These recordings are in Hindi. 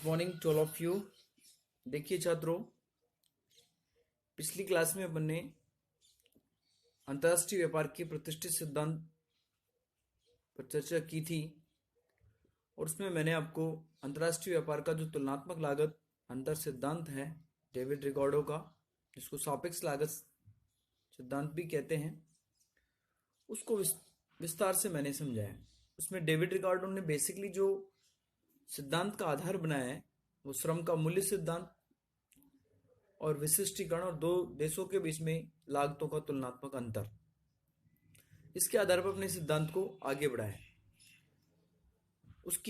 Good morning to all of you. देखिए छात्रों, पिछली क्लास में अपन ने अंतर्राष्ट्रीय व्यापार के प्रतिष्ठित सिद्धांत पर चर्चा की थी और उसमें मैंने आपको अंतर्राष्ट्रीय व्यापार का जो तुलनात्मक लागत अंतर सिद्धांत है डेविड रिकार्डो का, जिसको सापेक्ष लागत सिद्धांत भी कहते हैं, उसको विस्तार से मैंने समझाया। उसमें डेविड रिकार्डो ने बेसिकली जो सिद्धांत का आधार बनाया है वो श्रम का मूल्य सिद्धांत और विशिष्टीकरण और दो देशों के बीच में लागतों का तुलनात्मक अंतर, इसके आधार पर अपने सिद्धांत को आगे बढ़ाया। उस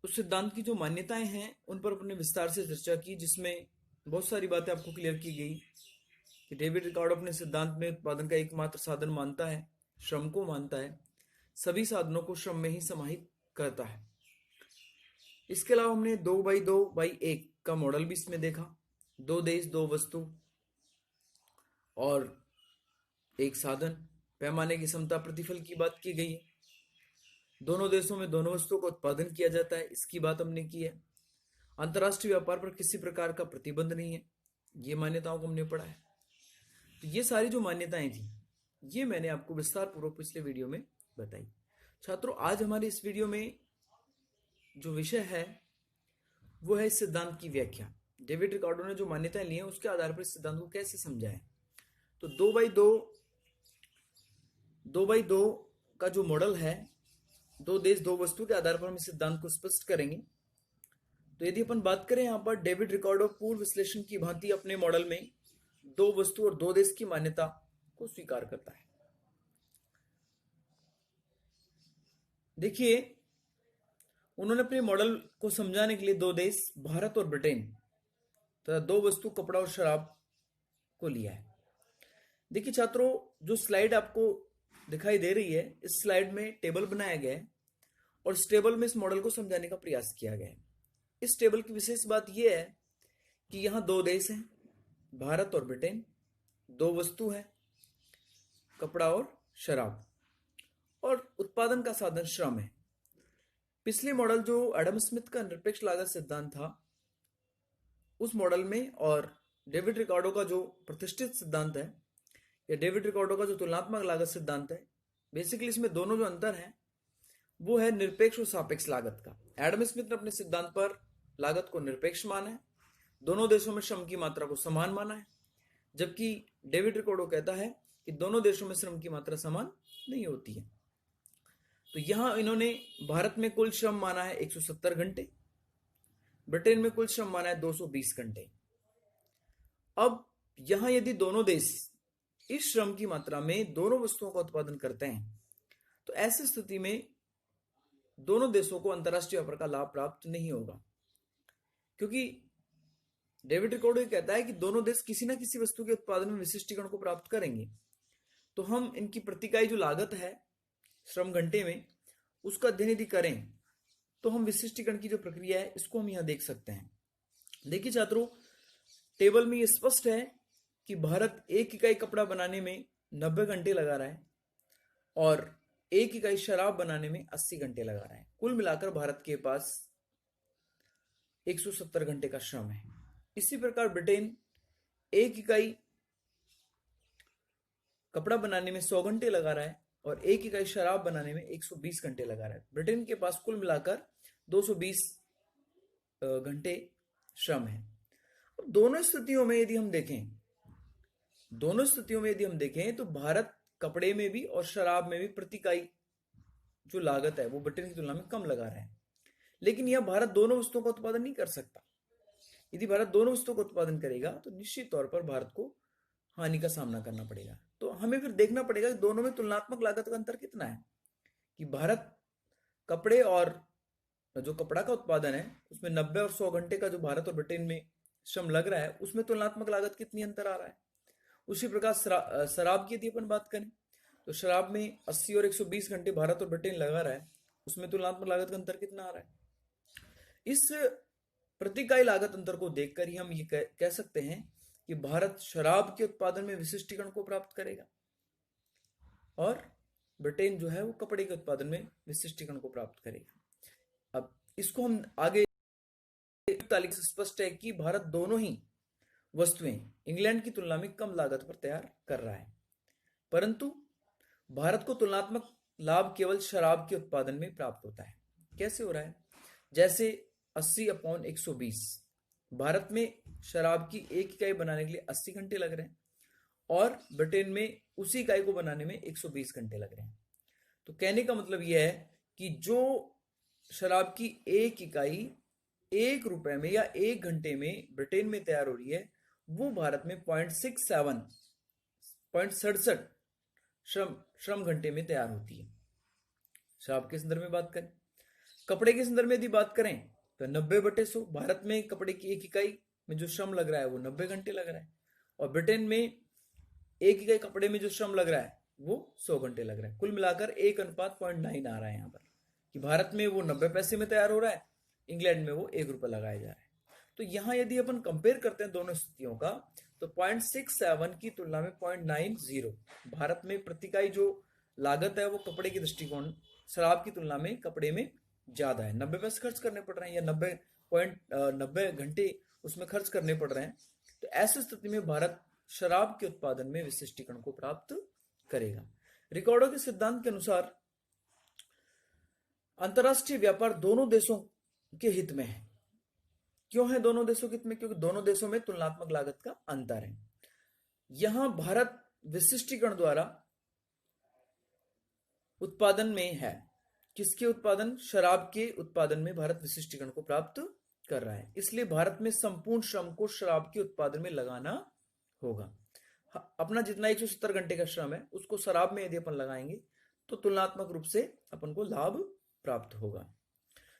सिद्धांत की जो मान्यताएं हैं उन पर अपने विस्तार से चर्चा की, जिसमें बहुत सारी बातें आपको क्लियर की गई कि डेविड रिकार्डो अपने सिद्धांत में उत्पादन का एकमात्र साधन मानता है, श्रम को मानता है, सभी साधनों को श्रम में ही समाहित करता है। इसके अलावा हमने 2x2x1 का मॉडल भी इसमें देखा। दो देश, दो वस्तु और एक साधन, पैमाने की क्षमता, प्रतिफल की बात की गई है। दोनों देशों में दोनों वस्तुओं का उत्पादन किया जाता है, इसकी बात हमने की है। अंतर्राष्ट्रीय व्यापार पर किसी प्रकार का प्रतिबंध नहीं है, ये मान्यताओं को हमने पढ़ा है। तो ये सारी जो मान्यताएं थी ये मैंने आपको विस्तार पूर्वक पिछले वीडियो में बताई। छात्रों, आज हमारे इस वीडियो में जो विषय है वो है इस सिद्धांत की व्याख्या। डेविड रिकार्डो ने जो मान्यताएं ली हैं उसके आधार पर इस सिद्धांत को कैसे समझा है। तो 2x2 का जो मॉडल है, दो देश दो वस्तु के आधार पर हम इस सिद्धांत को स्पष्ट करेंगे। तो यदि अपन बात करें यहाँ पर, डेविड रिकार्डो पूर्व विश्लेषण की भांति अपने मॉडल में दो वस्तु और दो देश की मान्यता को स्वीकार करता है। देखिए, उन्होंने अपने मॉडल को समझाने के लिए दो देश भारत और ब्रिटेन तथा दो वस्तु कपड़ा और शराब को लिया है। देखिए छात्रों, जो स्लाइड आपको दिखाई दे रही है, इस स्लाइड में टेबल बनाया गया है और इस टेबल में इस मॉडल को समझाने का प्रयास किया गया है। इस टेबल की विशेष बात यह है कि यहाँ दो देश हैं, भारत और ब्रिटेन, दो वस्तु है, कपड़ा और शराब, और उत्पादन का साधन श्रम है। पिछले मॉडल जो एडम स्मिथ का निरपेक्ष लागत सिद्धांत था, उस मॉडल में और डेविड रिकार्डो का जो प्रतिष्ठित सिद्धांत है या डेविड रिकार्डो का जो तुलनात्मक लागत सिद्धांत है, बेसिकली इसमें दोनों जो अंतर है वो है निरपेक्ष और सापेक्ष लागत का। एडम स्मिथ ने अपने सिद्धांत पर लागत को निरपेक्ष माना है, दोनों देशों में श्रम की मात्रा को समान माना है, जबकि डेविड रिकार्डो कहता है कि दोनों देशों में श्रम की मात्रा समान नहीं होती है। तो यहां इन्होंने भारत में कुल श्रम माना है 170 घंटे, ब्रिटेन में कुल श्रम माना है 220 घंटे। अब यहां यदि दोनों देश इस श्रम की मात्रा में दोनों वस्तुओं का उत्पादन करते हैं तो ऐसी स्थिति में दोनों देशों को अंतर्राष्ट्रीय व्यापार का लाभ प्राप्त नहीं होगा, क्योंकि डेविड रिकार्डो कहता है कि दोनों देश किसी न किसी वस्तु के उत्पादन में विशिष्टीकरण को प्राप्त करेंगे। तो हम इनकी प्रति इकाई जो लागत है श्रम घंटे में, उसका अध्ययन यदि करें तो हम विशिष्टीकरण की जो प्रक्रिया है इसको हम यहां देख सकते हैं। देखिए छात्रों, टेबल में ये स्पष्ट है कि भारत एक इकाई कपड़ा बनाने में 90 घंटे लगा रहा है और एक इकाई शराब बनाने में 80 घंटे लगा रहा है। कुल मिलाकर भारत के पास 170 घंटे का श्रम है। इसी प्रकार ब्रिटेन एक इकाई कपड़ा बनाने में 100 घंटे लगा रहा है और एक इकाई शराब बनाने में 120 घंटे लगा रहा है। ब्रिटेन के पास कुल मिलाकर 220 घंटे श्रम है। अब दोनों स्थितियों में यदि हम देखें तो भारत कपड़े में भी और शराब में भी प्रति इकाई जो लागत है वो ब्रिटेन की तुलना में कम लगा रहा है, लेकिन यह भारत दोनों वस्तुओं का उत्पादन नहीं कर सकता। यदि भारत दोनों वस्तुओं का उत्पादन करेगा तो निश्चित तौर पर भारत को हानि का सामना करना पड़ेगा। तो हमें फिर देखना पड़ेगा कि दोनों में तुलनात्मक लागत का अंतर कितना है, कि भारत कपड़े और जो कपड़ा का उत्पादन है उसमें 90 और 100 घंटे का जो भारत और ब्रिटेन में श्रम लग रहा है उसमें तुलनात्मक लागत कितनी अंतर आ रहा है। उसी प्रकार शराब की यदि अपन बात करें तो शराब में 80 और 120 घंटे भारत और ब्रिटेन लगा रहा है, उसमें तुलनात्मक लागत का अंतर कितना आ रहा है। इस प्रति इकाई लागत अंतर को देखकर ही हम ये कह सकते हैं कि भारत शराब के उत्पादन में विशिष्टीकरण को प्राप्त करेगा और ब्रिटेन जो है वो कपड़े के उत्पादन में विशिष्टीकरण को प्राप्त करेगा। अब इसको हम आगे तालिका से स्पष्ट है कि भारत दोनों ही वस्तुएं इंग्लैंड की तुलना में कम लागत पर तैयार कर रहा है, परंतु भारत को तुलनात्मक लाभ केवल शराब के उत्पादन में प्राप्त होता है। कैसे हो रहा है? जैसे 80/120, भारत में शराब की एक इकाई बनाने के लिए 80 घंटे लग रहे हैं और ब्रिटेन में उसी इकाई को बनाने में 120 घंटे लग रहे हैं। तो कहने का मतलब यह है कि जो शराब की एक इकाई 1 रुपए में या 1 घंटे में ब्रिटेन में तैयार हो रही है, वो भारत में 0.67 श्रम घंटे में तैयार होती है। शराब के संदर्भ में बात करें, कपड़े के संदर्भ में यदि बात करें तो 90/100, भारत में कपड़े की एक इकाई में जो श्रम लग रहा है वो 90 घंटे लग रहा है, और ब्रिटेन में एक इकाई कपड़े में जो श्रम लग रहा है वो 100 घंटे लग रहा है। कुल मिलाकर 1:0.9 आ रहा है यहाँ पर, कि भारत में वो 90 पैसे में तैयार हो रहा है, इंग्लैंड में वो 1 रुपया लगाया जा रहा है। तो यहाँ यदि अपन कंपेयर करते हैं दोनों स्थितियों का, तो 0.67 की तुलना में 0.90 भारत में प्रति इकाई जो लागत है वो कपड़े के दृष्टिकोण शराब की तुलना में कपड़े में ज्यादा है। 90 पैसे खर्च करने पड़ रहे हैं या 90 घंटे उसमें खर्च करने पड़ रहे हैं। तो ऐसी स्थिति में भारत शराब के उत्पादन में विशिष्टीकरण को प्राप्त करेगा। रिकॉर्डों के सिद्धांत के अनुसार अंतरराष्ट्रीय व्यापार दोनों देशों के हित में है। क्यों है दोनों देशों के हित में? क्योंकि दोनों देशों में तुलनात्मक लागत का अंतर है। यहां भारत विशिष्टीकरण द्वारा उत्पादन में है। किसके उत्पादन? शराब के उत्पादन में भारत विशिष्टीकरण को प्राप्त कर रहा है, इसलिए भारत में संपूर्ण श्रम को शराब के उत्पादन में लगाना होगा। अपना जितना 170 घंटे का श्रम है उसको शराब में यदि अपन लगाएंगे तो तुलनात्मक रूप से अपन को लाभ प्राप्त होगा।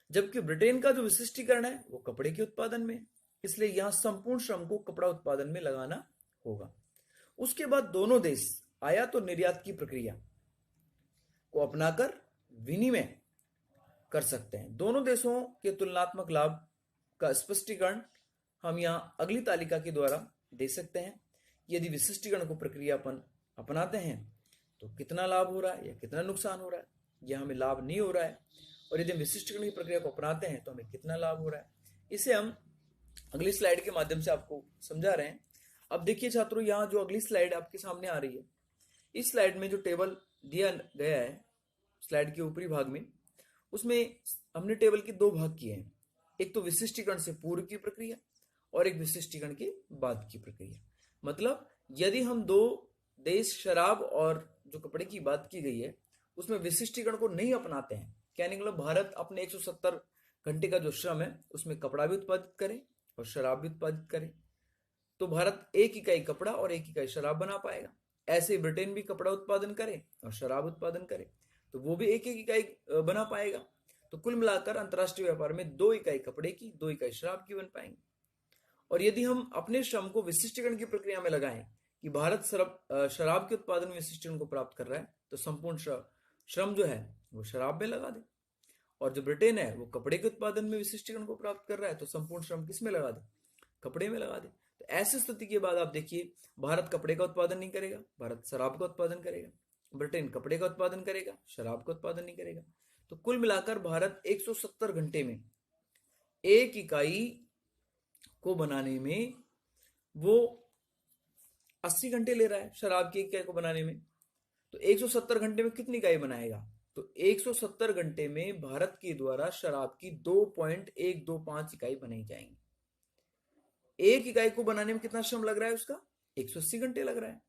जबकि ब्रिटेन का जो विशिष्टीकरण है वो कपड़े के उत्पादन में, इसलिए यहां संपूर्ण श्रम को कपड़ा उत्पादन में लगाना होगा। उसके बाद दोनों देश आयात और निर्यात की प्रक्रिया को अपनाकर विनिमय कर सकते हैं। दोनों देशों के तुलनात्मक लाभ का स्पष्टीकरण हम यहां अगली तालिका के द्वारा दे सकते हैं। यदि विशिष्टीकरण को प्रक्रिया अपन अपनाते हैं तो कितना लाभ हो रहा है या कितना नुकसान हो रहा है, या हमें लाभ नहीं हो रहा है, और यदि हम विशिष्टीकरण की प्रक्रिया को अपनाते हैं तो हमें कितना लाभ हो रहा है, इसे हम अगली स्लाइड के माध्यम से आपको समझा रहे हैं। अब देखिए छात्रों, यहाँ जो अगली स्लाइड आपके सामने आ रही है, इस स्लाइड में जो टेबल दिया गया है स्लाइड के ऊपरी भाग में, उसमें हमने टेबल के दो भाग किए हैं। एक तो विशिष्टीकरण से पूर्व की प्रक्रिया और एक विशिष्टीकरण के बाद की प्रक्रिया। मतलब यदि हम दो देश शराब और जो कपड़े की बात की गई है उसमें विशिष्टीकरण को नहीं अपनाते हैं, कहने का मतलब भारत अपने 170 घंटे का जो श्रम है उसमें कपड़ा भी उत्पादित करे और शराब भी उत्पादित करे, तो भारत एक इकाई कपड़ा और एक इकाई शराब बना पाएगा। ऐसे ही ब्रिटेन भी कपड़ा उत्पादन करे और शराब उत्पादन करे तो वो भी एक एक इकाई बना पाएगा। तो कुल मिलाकर अंतरराष्ट्रीय व्यापार में 2 इकाई कपड़े की 2 इकाई शराब की बन पाएंगे। और यदि हम अपने श्रम को विशिष्टीकरण की प्रक्रिया में लगाएं कि भारत शराब के उत्पादन में विशिष्टीकरण को प्राप्त कर रहा है, तो संपूर्ण श्रम जो है वो शराब में लगा दे, और जो ब्रिटेन है वो कपड़े के उत्पादन में विशिष्टीकरण को प्राप्त कर रहा है तो संपूर्ण श्रम किस में लगा दे? कपड़े में लगा दे। तो ऐसी स्थिति के बाद आप देखिए, भारत कपड़े का उत्पादन नहीं करेगा, भारत शराब का उत्पादन करेगा, ब्रिटेन कपड़े का उत्पादन करेगा, शराब का उत्पादन नहीं करेगा। तो कुल मिलाकर भारत 170 घंटे में एक इकाई को बनाने में वो 80 घंटे ले रहा है शराब की इकाई को बनाने में। तो 170 घंटे में कितनी इकाई बनाएगा? तो 170 घंटे में भारत के द्वारा शराब की 2.125 इकाई बनाई जाएंगी। एक इकाई को बनाने में कितना श्रम लग रहा है उसका? 180 घंटे लग रहा है।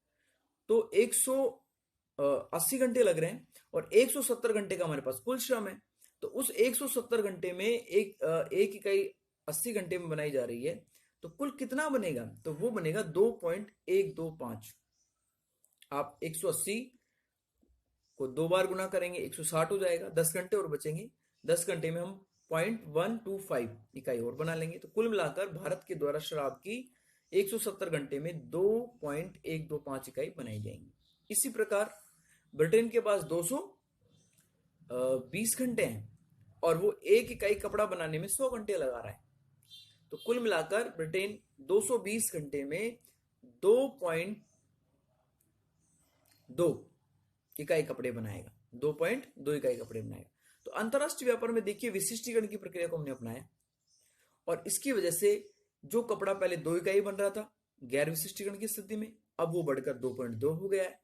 तो 180 घंटे लग रहे हैं और 170 घंटे का हमारे पास कुल श्रम है। तो उस 170 घंटे में एक इकाई 80 घंटे में बनाई जा रही है, तो कुल कितना बनेगा? तो वो बनेगा 2.125। आप 180 को 2 बार गुना करेंगे 160 हो जाएगा, 10 घंटे और बचेंगे। 10 घंटे में हम 0.125 इकाई और बना लेंगे। तो कुल मिलाकर भारत के द्वारा शराब की 170 घंटे में 2.125 इकाई बनाई जाएंगी। इसी प्रकार ब्रिटेन के पास 220 घंटे हैं और वो एक इकाई कपड़ा बनाने में 100 घंटे लगा रहा है। तो कुल मिलाकर ब्रिटेन 220 घंटे में 2.2 इकाई कपड़े बनाएगा, 2.2 इकाई कपड़े बनाएगा। तो अंतरराष्ट्रीय व्यापार में देखिए विशिष्टीकरण की प्रक्रिया को हमने अपनाया और इसकी वजह से जो कपड़ा पहले 2 इकाई बन रहा था गैर विशिष्टीकरण की स्थिति में, अब वो बढ़कर 2.2 हो गया है।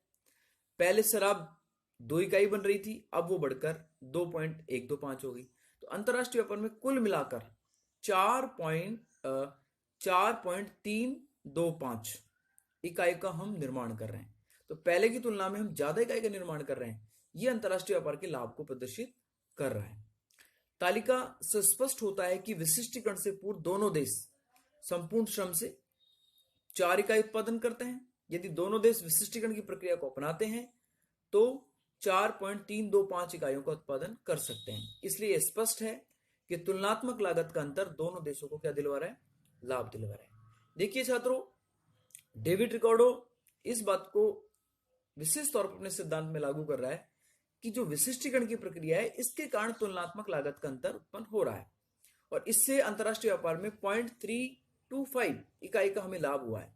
पहले शराब 2 इकाई बन रही थी, अब वो बढ़कर 2.125 हो गई। तो अंतरराष्ट्रीय व्यापार में कुल मिलाकर 4.325 इकाई का हम निर्माण कर रहे हैं। तो पहले की तुलना में हम ज्यादा इकाई का निर्माण कर रहे हैं। ये अंतरराष्ट्रीय व्यापार के लाभ को प्रदर्शित कर रहा है। तालिका से स्पष्ट होता है कि विशिष्टीकरण से पूर्व दोनों देश संपूर्ण श्रम से 4 इकाई उत्पादन करते हैं। यदि दोनों देश विशिष्टीकरण की प्रक्रिया को अपनाते हैं तो 4.325 इकाइयों का उत्पादन कर सकते हैं। इसलिए स्पष्ट है कि तुलनात्मक लागत का अंतर दोनों देशों को क्या दिलवा रहा है? लाभ दिलवा रहा है। देखिए छात्रों, डेविड रिकार्डो इस बात को विशेष तौर पर अपने सिद्धांत में लागू कर रहा है कि जो विशिष्टीकरण की प्रक्रिया है इसके कारण तुलनात्मक लागत का अंतर उत्पन्न हो रहा है और इससे अंतरराष्ट्रीय व्यापार में 0.325 इकाई का हमें लाभ हुआ है।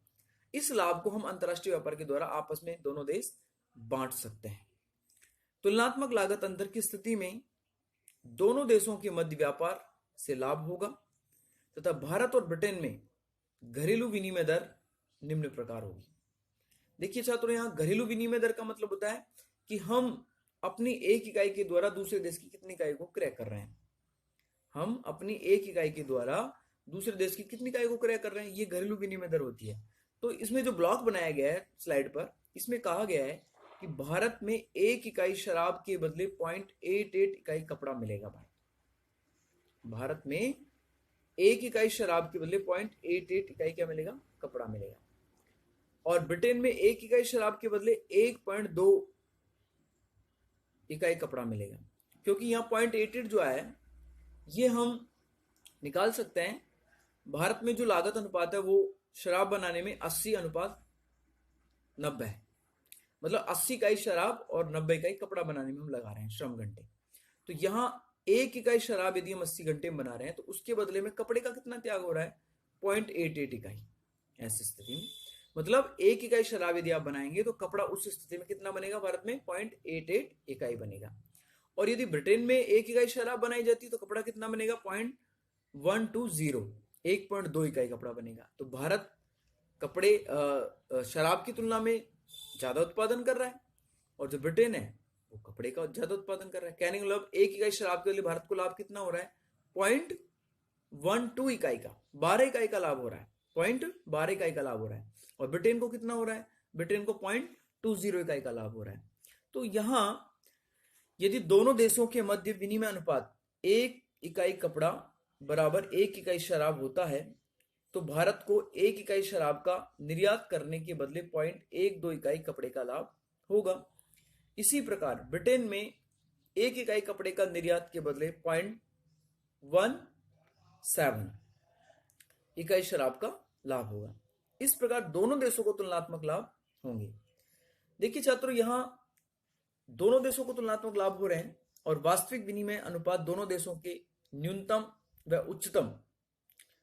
इस लाभ को हम अंतरराष्ट्रीय व्यापार के द्वारा आपस में दोनों देश बांट सकते हैं। तुलनात्मक लागत अंतर की स्थिति में दोनों देशों के मध्य व्यापार से लाभ होगा तथा भारत और ब्रिटेन में घरेलू विनिमय दर निम्न प्रकार होगी। देखिए छात्रों, यहां घरेलू विनिमय दर का मतलब होता है कि हम अपनी एक इकाई के द्वारा दूसरे देश की कितनी इकाई को क्रय कर रहे हैं। हम अपनी एक इकाई के द्वारा दूसरे देश की कितनी इकाई को क्रय कर रहे हैं, ये घरेलू विनिमय दर होती है। तो इसमें जो ब्लॉक बनाया गया है स्लाइड पर, इसमें कहा गया है कि भारत में एक इकाई शराब के बदले 0.88 इकाई कपड़ा मिलेगा। भारत में एक इकाई शराब के बदले 0.88 इकाई क्या मिलेगा? कपड़ा मिलेगा। और ब्रिटेन में एक इकाई शराब के बदले 1.2 इकाई कपड़ा मिलेगा। क्योंकि यहाँ 0.88 जो है ये हम निकाल सकते हैं। भारत में जो लागत अनुपात है वो शराब बनाने में 80:90 है। मतलब 80 इकाई शराब और 90 इकाई कपड़ा बनाने में हम लगा रहे हैं श्रम घंटे। तो यहाँ एक इकाई शराब यदि हम 80 घंटे में बना रहे हैं तो उसके बदले में कपड़े का कितना त्याग हो रहा है? 0.88 इकाई। ऐसी स्थिति में मतलब एक इकाई शराब यदि आप बनाएंगे तो कपड़ा उस स्थिति में कितना बनेगा? भारत में 0.88 इकाई बनेगा। और यदि ब्रिटेन में एक इकाई शराब बनाई जाती तो कपड़ा कितना बनेगा? 0.120, 1.2 इकाई कपड़ा बनेगा। तो भारत कपड़े शराब की तुलना में ज्यादा उत्पादन कर रहा है और जो ब्रिटेन है वो कपड़े का ज्यादा उत्पादन कर रहा है। कहने का मतलब एक इकाई शराब के लिए भारत को लाभ कितना हो रहा है? 0.12 इकाई का, 12 इकाई का लाभ हो रहा है। 0.12 इकाई का लाभ हो रहा है। और ब्रिटेन को कितना हो रहा है? ब्रिटेन को 0.20 इकाई का लाभ हो रहा है। तो यहां यदि दोनों देशों के मध्य विनिमय अनुपात 1 इकाई कपड़ा बराबर 1 इकाई शराब होता है तो भारत को 1 इकाई शराब का निर्यात करने के बदले 0.12 इकाई कपड़े का लाभ होगा। इसी प्रकार ब्रिटेन में 1 इकाई कपड़े का निर्यात के बदले 0.17 इकाई शराब का लाभ होगा। इस प्रकार दोनों देशों को तुलनात्मक लाभ होंगे। देखिए छात्रों, यहां दोनों देशों को तुलनात्मक लाभ हो रहे हैं और वास्तविक विनिमय अनुपात दोनों देशों के न्यूनतम व उच्चतम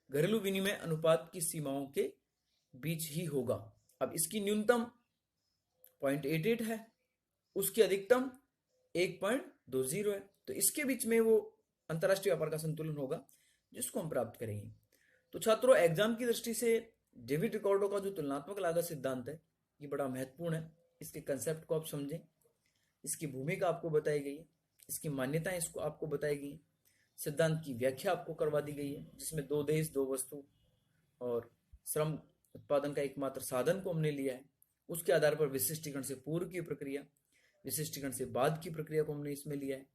घरेलू विनिमय अनुपात की सीमाओं के बीच ही होगा। अब इसकी न्यूनतम 0.88 है, उसकी अधिकतम 1.20 है। तो इसके बीच में वो अंतरराष्ट्रीय व्यापार का संतुलन होगा जिसको हम प्राप्त करेंगे। तो छात्रों, एग्जाम की दृष्टि से डेविड रिकार्डो का जो तुलनात्मक लागत सिद्धांत है ये बड़ा महत्वपूर्ण है। इसके कंसेप्ट को आप समझें, इसकी भूमिका आपको बताई गई है, इसकी मान्यताएं इसको आपको बताई गई है, सिद्धांत की व्याख्या आपको करवा दी गई है जिसमें 2 देश 2 वस्तु और श्रम उत्पादन का एकमात्र साधन को हमने लिया है। उसके आधार पर विशिष्टीकरण से पूर्व की प्रक्रिया, विशिष्टीकरण से बाद की प्रक्रिया को हमने इसमें लिया है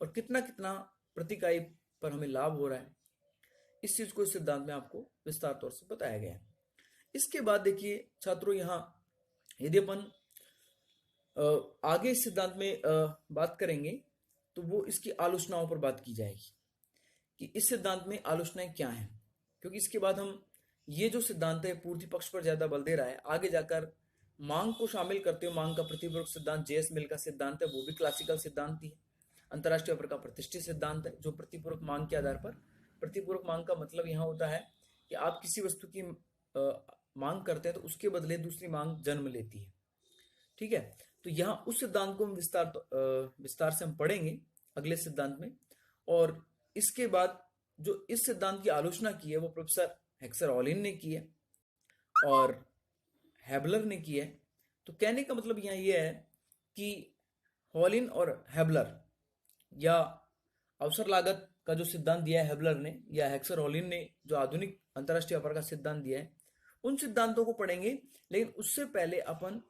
और कितना कितना प्रति इकाई पर हमें लाभ हो रहा है इस चीज को इस सिद्धांत में आपको विस्तार तौर से बताया गया है। इसके बाद देखिए छात्रों, यहाँ यदि अपन आगे इस सिद्धांत में बात करेंगे तो वो इसकी आलोचनाओं पर बात की जाएगी कि इस सिद्धांत में आलोचनाएं क्या हैं। क्योंकि इसके बाद हम ये जो सिद्धांत है पूर्ति पक्ष पर ज्यादा बल दे रहा है, आगे जाकर मांग को शामिल करते हुए मांग का प्रतिपूरक सिद्धांत जेएस मिल का सिद्धांत है, वो भी क्लासिकल सिद्धांत ही है। अंतरराष्ट्रीय व्यापार का प्रतिष्ठित सिद्धांत है जो प्रतिपूरक मांग के आधार पर, प्रतिपूरक मांग का मतलब यहाँ होता है कि आप किसी वस्तु की मांग करते हैं तो उसके बदले दूसरी मांग जन्म लेती है। ठीक है, तो यहाँ उस सिद्धांत को हम विस्तार से हम पढ़ेंगे अगले सिद्धांत में। और इसके बाद जो इस सिद्धांत की आलोचना की है वो प्रोफेसर हेक्सर ऑलिन ने की है और हैबलर ने की है। तो कहने का मतलब यहाँ ये है कि हॉलिन और हैबलर या अवसर लागत का जो सिद्धांत दिया है हैबलर ने या हेक्सर हॉलिन ने जो आधुनिक अंतरराष्ट्रीय व्यापार का सिद्धांत दिया है, उन सिद्धांतों को पढ़ेंगे। लेकिन उससे पहले अपन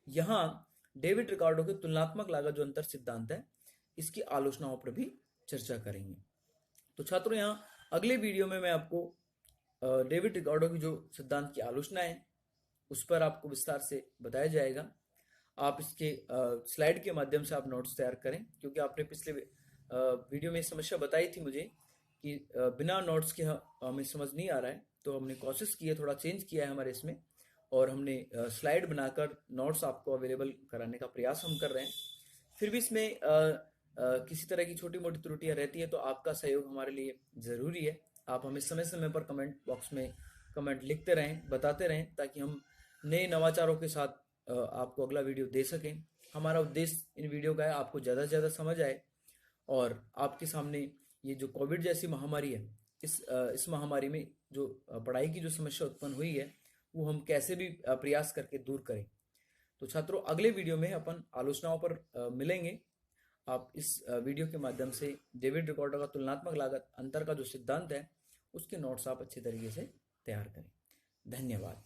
यहाँ डेविड रिकार्डो के तुलनात्मक लागत जो अंतर सिद्धांत है इसकी आलोचनाओं पर भी चर्चा करेंगे। तो छात्रों, यहाँ अगले वीडियो में मैं आपको डेविड रिकार्डो की जो सिद्धांत की आलोचना है उस पर आपको विस्तार से बताया जाएगा। आप इसके स्लाइड के माध्यम से आप नोट्स तैयार करें, क्योंकि आपने पिछले वीडियो में समस्या बताई थी मुझे कि बिना नोट्स के हमें समझ नहीं आ रहा है। तो हमने कोशिश की है, थोड़ा चेंज किया है हमारे इसमें, और हमने स्लाइड बनाकर नोट्स आपको अवेलेबल कराने का प्रयास हम कर रहे हैं। फिर भी इसमें किसी तरह की छोटी मोटी त्रुटियां रहती है तो आपका सहयोग हमारे लिए ज़रूरी है। आप हमें समय समय पर कमेंट बॉक्स में कमेंट लिखते रहें, बताते रहें, ताकि हम नए नवाचारों के साथ आपको अगला वीडियो दे सकें। हमारा उद्देश्य इन वीडियो का है आपको ज़्यादा से ज़्यादा समझ आए और आपके सामने ये जो कोविड जैसी महामारी है, इस महामारी में जो पढ़ाई की जो समस्या उत्पन्न हुई है वो हम कैसे भी प्रयास करके दूर करें। तो छात्रों, अगले वीडियो में अपन आलोचनाओं पर मिलेंगे। आप इस वीडियो के माध्यम से डेविड रिकार्डो का तुलनात्मक लागत अंतर का जो सिद्धांत है उसके नोट्स आप अच्छे तरीके से तैयार करें। धन्यवाद।